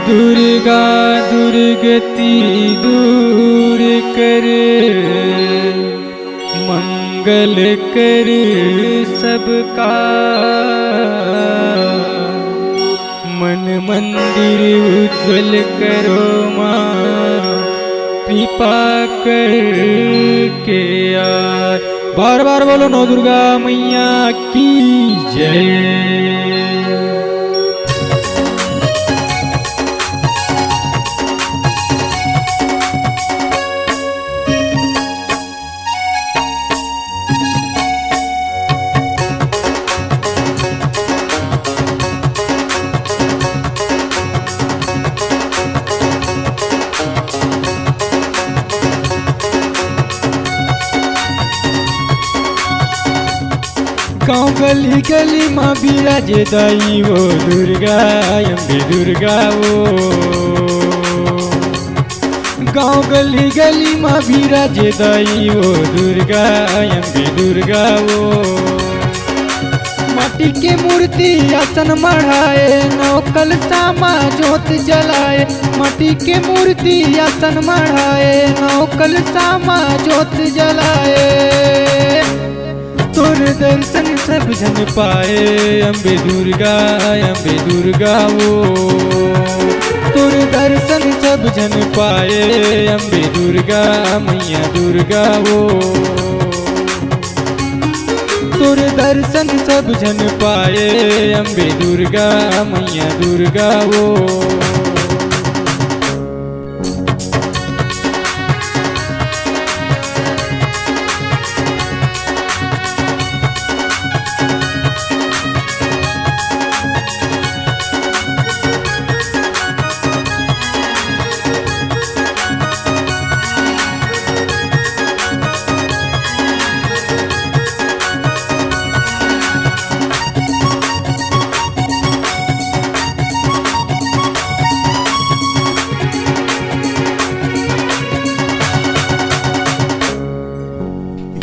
दुर्गा दुर्गति दूर कर, मंगल कर सबका। मन मंदिर उज्जवल करो माँ, कृपा कर के यार। बार बार बोलो नौ दुर्गा मैया की जय। गाँव गली गली माँ बिराजे दाई वो दुर्गा अम्बे दुर्गा वो। गाँव गली गली माँ बिराजे दाई वो दुर्गा अम्बे दुर्गा वो। माटी के मूर्ति आसन मढ़ाए, नौकल सामा जोत जलाए। माटी के मूर्ति आसन मढ़ाए, नौकल सामा जोत जलाए। तोर दर्शन सब जन पाए अम्बे दुर्गा वो। तोर दर्शन सब जन पाए अम्बे दुर्गा मैया दुर्गा वो। तोर दर्शन सब जन पाए अम्बे दुर्गा मैया दुर्गा वो।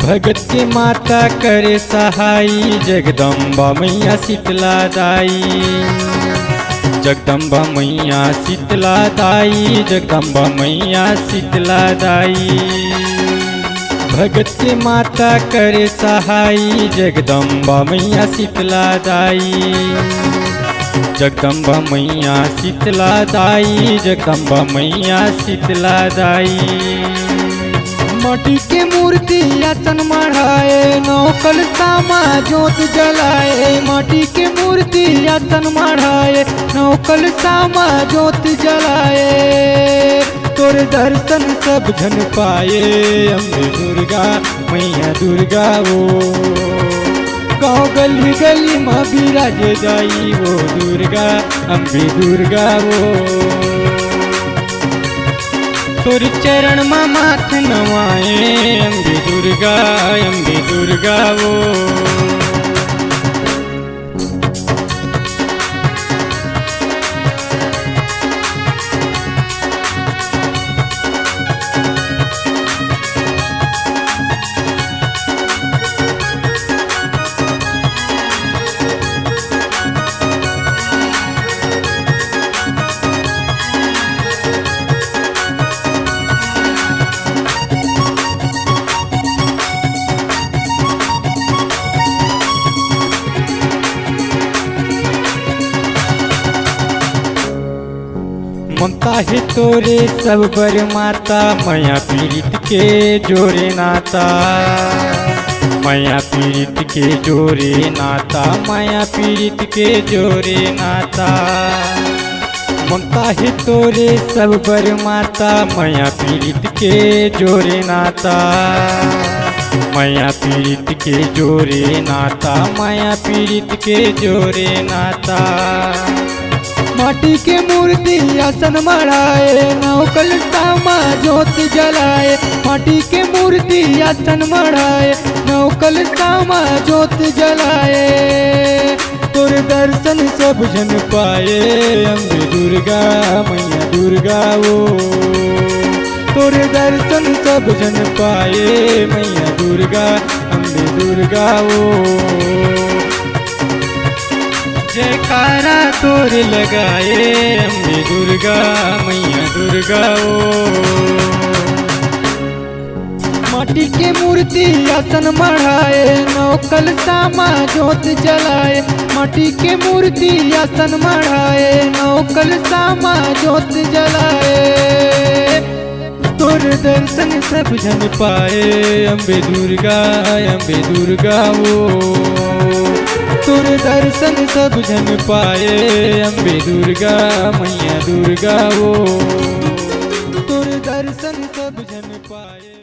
भगत के माता करे सहाई, जगदम्बा मैया शीतला दाई। जगदम्बा मैया शीतला दाई, जगदम्बा मैया शीतला दाई। भगत के माता करे सहाई, जगदम्बा मैया शीतला दाई। जगदम्बा मैया शीतला दाई, जगदम्बा मैया शीतला दाई। माटी के मूर्ति आसन मढ़ाए, नौकल सामा जोत जलाए। माटी के मूर्ति आसन मढ़ाए, नौकल सामा जोत जलाए। तोर दर्शन सब जन पाए अम्बे दुर्गा मैया दुर्गा वो। गाँव गली गली माँ बिराजे दाई वो दुर्गा अम्बे दुर्गा वो। तोर चरण माँ माथ नवाए अम्बे दुर्गा वो। ममता है तोरे सब बर माता, मैया पीड़ित के जोरे नाता। मैया पीड़ित के जोरे नाता, मैया पीड़ित के जोरे नाता। ममता है तोरे सब बर माता, मैया पीड़ित के जोरे नाता। मैया पीड़ित के जोरे नाता, मैया पीड़ित के जोरे नाता। माटी के मूर्ति आसन मढ़ाए, नौकल सामा जोत जलाए। माटी के मूर्ति आसन मढ़ाए, नौकल सामा जोत जलाए। तोर दर्शन सब जन पाए अम्बे दुर्गा मैया दुर्गा वो। तोर दर्शन सब जन पाए मैया दुर्गा अम्बे दुर्गा वो। जयकारा तोर लगाए अम्बे दुर्गा मैया दुर्गा ओ। माटी के मूर्ति आसन मढ़ाए नौ कलशा माँ जोत जलाए। माटी के मूर्ति आसन मढ़ाए नौ कलशा माँ जोत जलाए। तोर दर्शन सब जन पाए अम्बे दुर्गा ओ। तोर दर्शन सब जन पाए अम्बे दुर्गा मैया दुर्गा ओ। तोर दर्शन सब जन पाए।